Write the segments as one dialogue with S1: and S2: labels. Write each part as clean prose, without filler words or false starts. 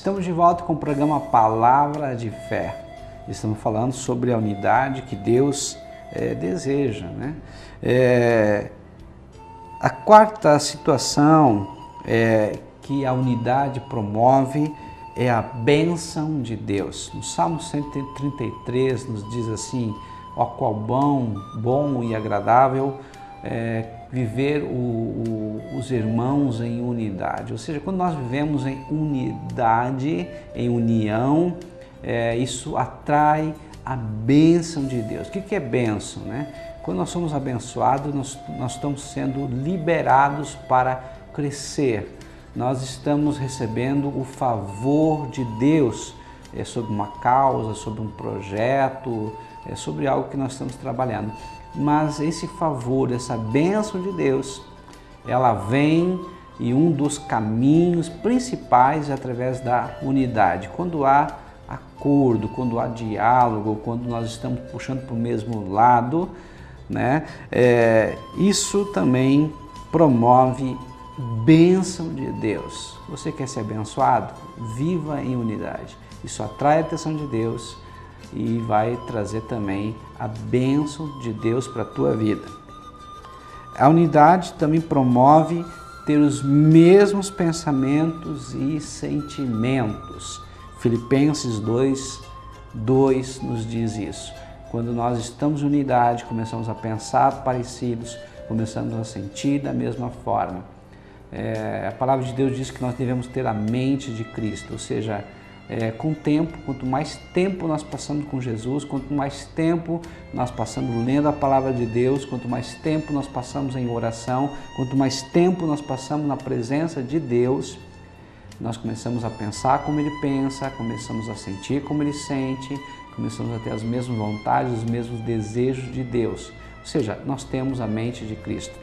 S1: Estamos de volta com o programa Palavra de Fé. Estamos falando sobre a unidade que Deus deseja, né? A quarta situação que a unidade promove é a bênção de Deus. No Salmo 133 nos diz assim: ó qual bom e agradável viver os irmãos em unidade. Ou seja, quando nós vivemos em unidade, em união, isso atrai a bênção de Deus. O que é bênção, né? Quando nós somos abençoados, nós estamos sendo liberados para crescer. Nós estamos recebendo o favor de Deus sobre uma causa, sobre um projeto, sobre algo que nós estamos trabalhando. Mas esse favor, essa bênção de Deus, ela vem e um dos caminhos principais é através da unidade. Quando há acordo, quando há diálogo, quando nós estamos puxando para o mesmo lado, né? Isso também promove bênção de Deus. Você quer ser abençoado? Viva em unidade. Isso atrai a atenção de Deus e vai trazer também a bênção de Deus para a tua vida. A unidade também promove ter os mesmos pensamentos e sentimentos. Filipenses 2:2 nos diz isso. Quando nós estamos em unidade, começamos a pensar parecidos, começamos a sentir da mesma forma. A palavra de Deus diz que nós devemos ter a mente de Cristo, ou seja, com o tempo, quanto mais tempo nós passamos com Jesus, quanto mais tempo nós passamos lendo a palavra de Deus, quanto mais tempo nós passamos em oração, quanto mais tempo nós passamos na presença de Deus, nós começamos a pensar como Ele pensa, começamos a sentir como Ele sente, começamos a ter as mesmas vontades, os mesmos desejos de Deus. Ou seja, nós temos a mente de Cristo.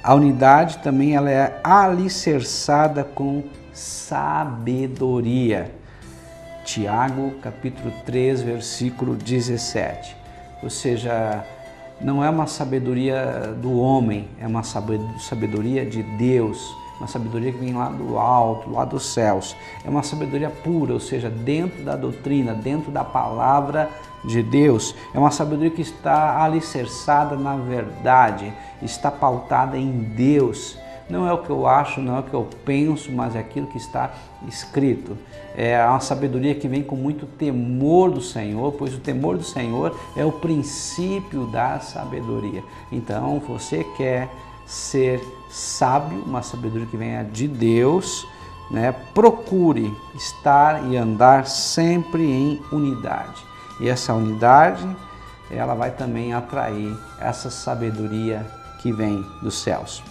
S1: A unidade também ela é alicerçada com sabedoria. Tiago, capítulo 3, versículo 17. Ou seja, não é uma sabedoria do homem, é uma sabedoria de Deus, uma sabedoria que vem lá do alto, lá dos céus. É uma sabedoria pura, ou seja, dentro da doutrina, dentro da palavra de Deus. É uma sabedoria que está alicerçada na verdade, está pautada em Deus. Não é o que eu acho, não é o que eu penso, mas é aquilo que está escrito. É uma sabedoria que vem com muito temor do Senhor, pois o temor do Senhor é o princípio da sabedoria. Então, você quer ser sábio, uma sabedoria que venha de Deus, né? Procure estar e andar sempre em unidade. E essa unidade, ela vai também atrair essa sabedoria que vem dos céus.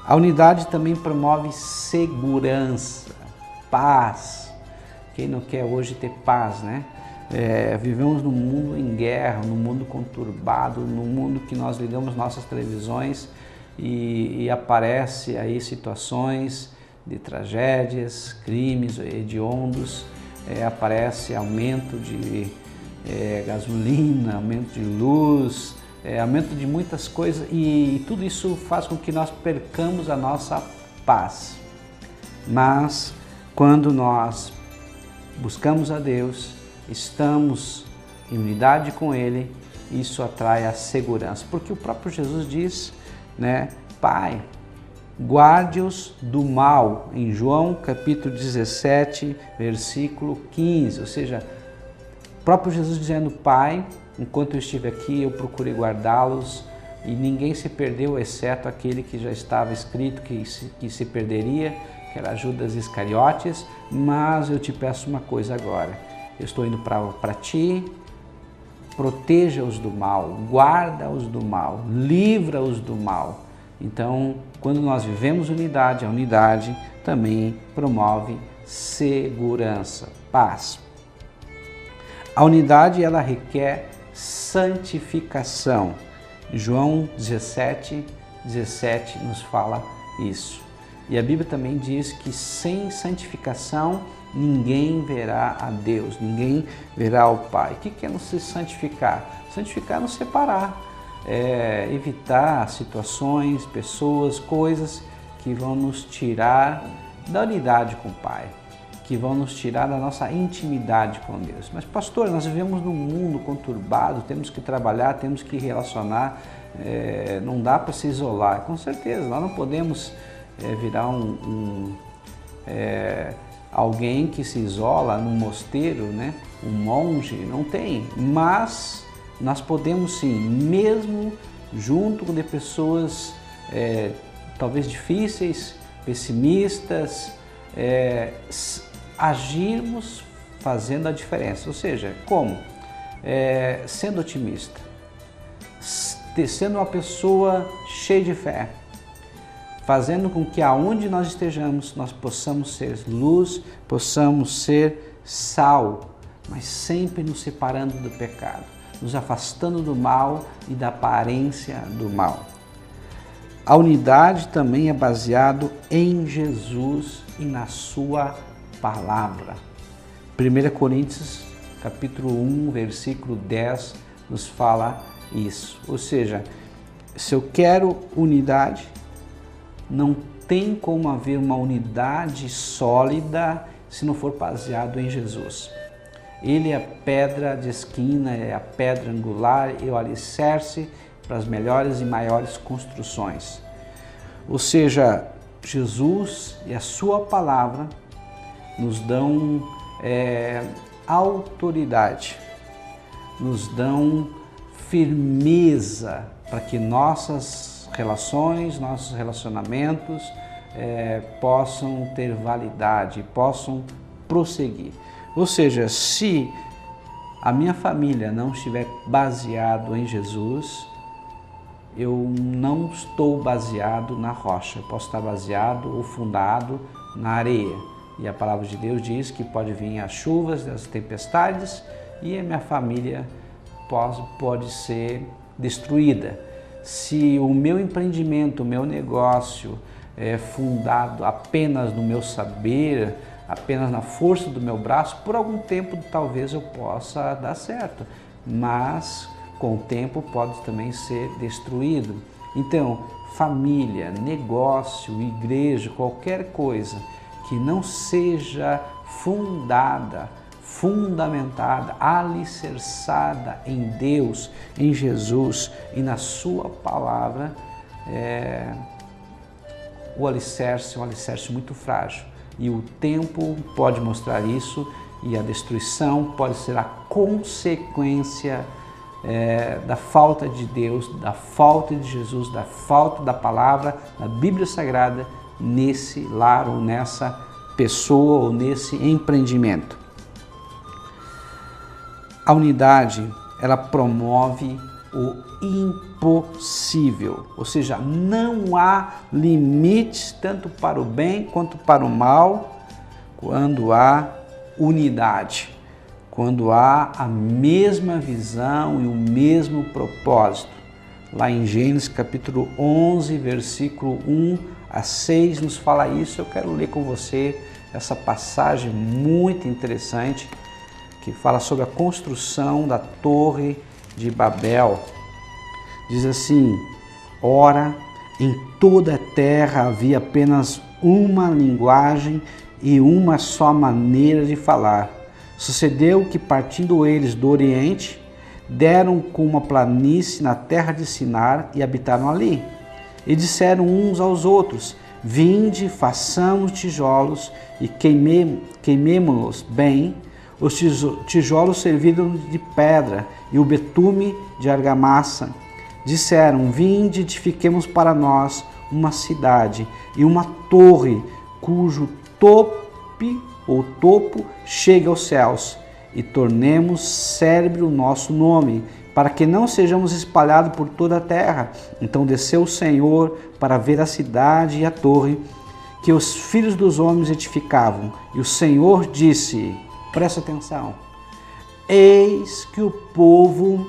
S1: A unidade também promove segurança, paz. Quem não quer hoje ter paz, né? Vivemos num mundo em guerra, num mundo conturbado, num mundo que nós ligamos nossas televisões e aparece aí situações de tragédias, crimes hediondos, aparece aumento de gasolina, aumento de luz, aumento de muitas coisas e tudo isso faz com que nós percamos a nossa paz. Mas quando nós buscamos a Deus, estamos em unidade com Ele, isso atrai a segurança, porque o próprio Jesus diz, né, Pai, guarde-os do mal, em João capítulo 17, versículo 15, ou seja, o próprio Jesus dizendo, Pai, enquanto eu estive aqui, eu procurei guardá-los e ninguém se perdeu, exceto aquele que já estava escrito que se perderia, que era Judas Iscariotes, mas eu te peço uma coisa agora, eu estou indo para ti, proteja-os do mal, guarda-os do mal, livra-os do mal. Então, quando nós vivemos unidade, a unidade também promove segurança, paz. A unidade, ela requer santificação. João 17:17 nos fala isso. E a Bíblia também diz que sem santificação ninguém verá a Deus, ninguém verá o Pai. O que é não se santificar? Santificar é não separar, evitar situações, pessoas, coisas que vão nos tirar da unidade com o Pai, que vão nos tirar da nossa intimidade com Deus. Mas pastor, nós vivemos num mundo conturbado, temos que trabalhar, temos que relacionar, não dá para se isolar. Com certeza, nós não podemos virar alguém que se isola num mosteiro, né? Um monge, não tem. Mas nós podemos sim, mesmo junto de pessoas talvez difíceis, pessimistas, agirmos fazendo a diferença. Ou seja, como? Sendo otimista, sendo uma pessoa cheia de fé, fazendo com que aonde nós estejamos, nós possamos ser luz, possamos ser sal, mas sempre nos separando do pecado, nos afastando do mal e da aparência do mal. A unidade também é baseado em Jesus e na sua palavra. 1 Coríntios, capítulo 1, versículo 10, nos fala isso. Ou seja, se eu quero unidade, não tem como haver uma unidade sólida se não for baseado em Jesus. Ele é a pedra de esquina, é a pedra angular e o alicerce para as melhores e maiores construções. Ou seja, Jesus e a sua palavra nos dão autoridade, nos dão firmeza para que nossas relações, nossos relacionamentos possam ter validade, possam prosseguir. Ou seja, se a minha família não estiver baseado em Jesus, eu não estou baseado na rocha, eu posso estar baseado ou fundado na areia. E a palavra de Deus diz que pode vir as chuvas, as tempestades e a minha família pode ser destruída. Se o meu empreendimento, o meu negócio é fundado apenas no meu saber, apenas na força do meu braço, por algum tempo talvez eu possa dar certo, mas com o tempo pode também ser destruído. Então, família, negócio, igreja, qualquer coisa que não seja fundamentada, alicerçada em Deus, em Jesus e na sua palavra, o alicerce é um alicerce muito frágil. E o tempo pode mostrar isso, e a destruição pode ser a consequência da falta de Deus, da falta de Jesus, da falta da palavra, da Bíblia Sagrada nesse lar ou nessa pessoa ou nesse empreendimento. A unidade, ela promove o impossível, ou seja, não há limites tanto para o bem quanto para o mal quando há unidade, quando há a mesma visão e o mesmo propósito. Lá em Gênesis capítulo 11, versículo 1 a 6 nos fala isso. Eu quero ler com você essa passagem muito interessante que fala sobre a construção da Torre de Babel. Diz assim: ora, em toda a terra havia apenas uma linguagem e uma só maneira de falar. Sucedeu que, partindo eles do Oriente, deram com uma planície na terra de Sinar e habitaram ali. E disseram uns aos outros: vinde, façamos tijolos e queimemo-los bem. Os tijolos serviram de pedra e o betume de argamassa. Disseram: vinde, edifiquemos para nós uma cidade e uma torre cujo topo chega aos céus, e tornemos célebre o nosso nome, para que não sejamos espalhados por toda a terra. Então desceu o Senhor para ver a cidade e a torre que os filhos dos homens edificavam. E o Senhor disse, presta atenção: eis que o povo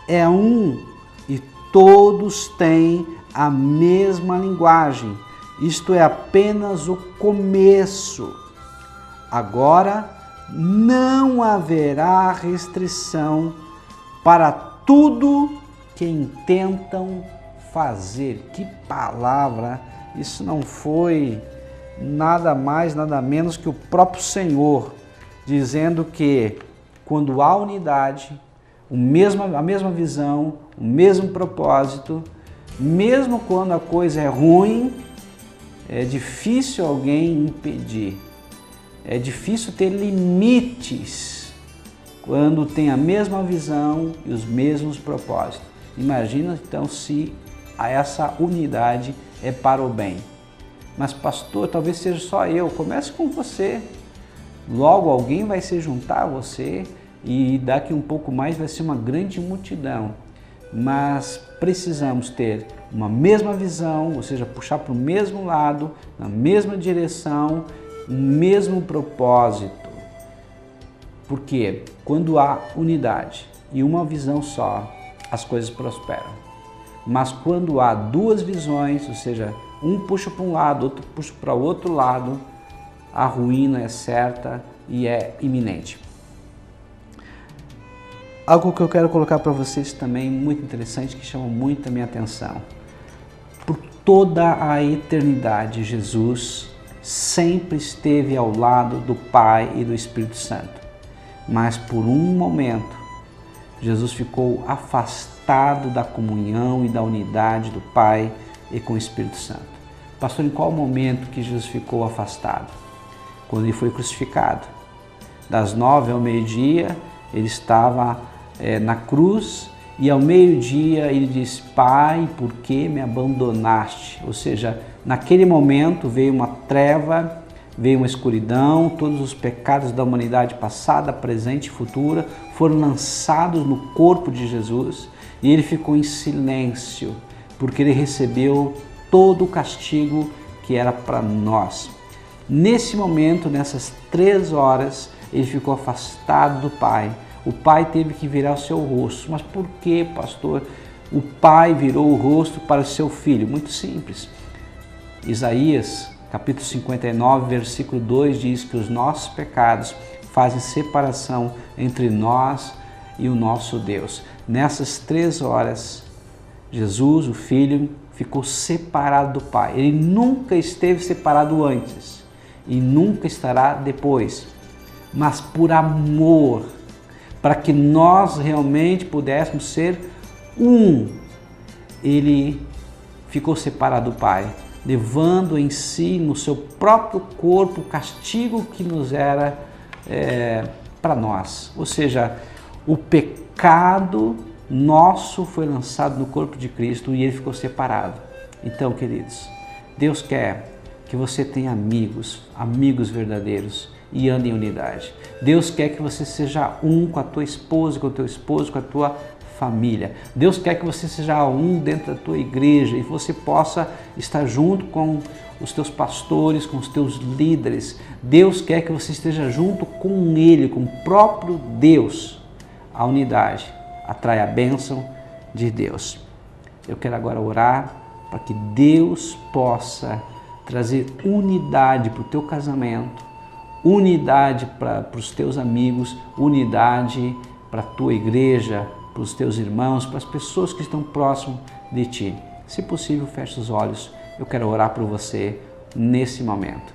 S1: é um, e todos têm a mesma linguagem. Isto é apenas o começo. Agora não haverá restrição para tudo que intentam fazer. Que palavra! Isso não foi nada mais, nada menos que o próprio Senhor, dizendo que quando há unidade, a mesma visão, o mesmo propósito, mesmo quando a coisa é ruim, é difícil alguém impedir. É difícil ter limites quando tem a mesma visão e os mesmos propósitos. Imagina então se essa unidade é para o bem. Mas pastor, talvez seja só eu. Comece com você. Logo alguém vai se juntar a você e daqui um pouco mais vai ser uma grande multidão. Mas precisamos ter uma mesma visão, ou seja, puxar para o mesmo lado, na mesma direção, o mesmo propósito. Porque quando há unidade e uma visão só, as coisas prosperam. Mas quando há duas visões, ou seja, um puxa para um lado, outro puxa para o outro lado, a ruína é certa e é iminente. Algo que eu quero colocar para vocês também, muito interessante, que chama muito a minha atenção. Por toda a eternidade, Jesus sempre esteve ao lado do Pai e do Espírito Santo. Mas por um momento, Jesus ficou afastado da comunhão e da unidade do Pai e com o Espírito Santo. Pastor, em qual momento que Jesus ficou afastado? Quando ele foi crucificado. Das 9 ao meio-dia, ele estava na cruz e ao meio-dia ele disse: Pai, por que me abandonaste? Ou seja, naquele momento veio uma treva, veio uma escuridão, todos os pecados da humanidade passada, presente e futura foram lançados no corpo de Jesus e ele ficou em silêncio, porque ele recebeu todo o castigo que era para nós. Nesse momento, nessas 3 horas, ele ficou afastado do Pai. O Pai teve que virar o seu rosto. Mas por que, pastor, o Pai virou o rosto para o seu Filho? Muito simples. Isaías, capítulo 59, versículo 2 diz que os nossos pecados fazem separação entre nós e o nosso Deus. Nessas 3 horas, Jesus, o Filho, ficou separado do Pai. Ele nunca esteve separado antes e nunca estará depois. Mas por amor, para que nós realmente pudéssemos ser um, ele ficou separado do Pai, levando em si, no seu próprio corpo, o castigo que nos era para nós. Ou seja, o pecado nosso foi lançado no corpo de Cristo e ele ficou separado. Então, queridos, Deus quer que você tenha amigos verdadeiros e ande em unidade. Deus quer que você seja um com a tua esposa, com o teu esposo, com a tua família. Deus quer que você seja um dentro da tua igreja e você possa estar junto com os teus pastores, com os teus líderes. Deus quer que você esteja junto com Ele, com o próprio Deus. A unidade atrai a bênção de Deus. Eu quero agora orar para que Deus possa trazer unidade para o teu casamento, unidade para os teus amigos, unidade para a tua igreja, para os teus irmãos, para as pessoas que estão próximo de ti. Se possível, feche os olhos. Eu quero orar por você nesse momento.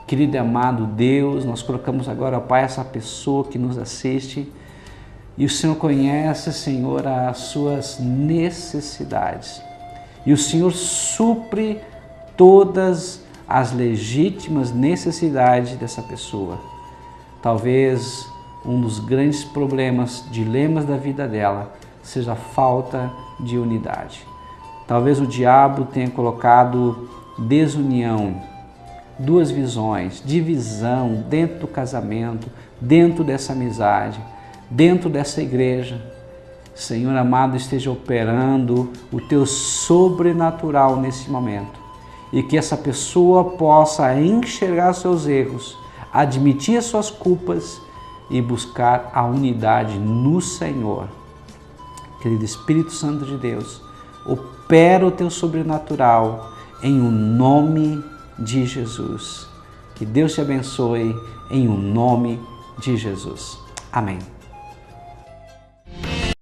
S1: Querido e amado Deus, nós colocamos agora, ó Pai, essa pessoa que nos assiste e o Senhor conhece, Senhor, as suas necessidades. E o Senhor supre todas as legítimas necessidades dessa pessoa. Talvez um dos grandes problemas, dilemas da vida dela, seja a falta de unidade. Talvez o diabo tenha colocado desunião, duas visões, divisão dentro do casamento, dentro dessa amizade, dentro dessa igreja. Senhor amado, esteja operando o teu sobrenatural nesse momento. E que essa pessoa possa enxergar seus erros, admitir as suas culpas e buscar a unidade no Senhor. Querido Espírito Santo de Deus, opera o teu sobrenatural em o nome de Jesus. Que Deus te abençoe em o nome de Jesus. Amém.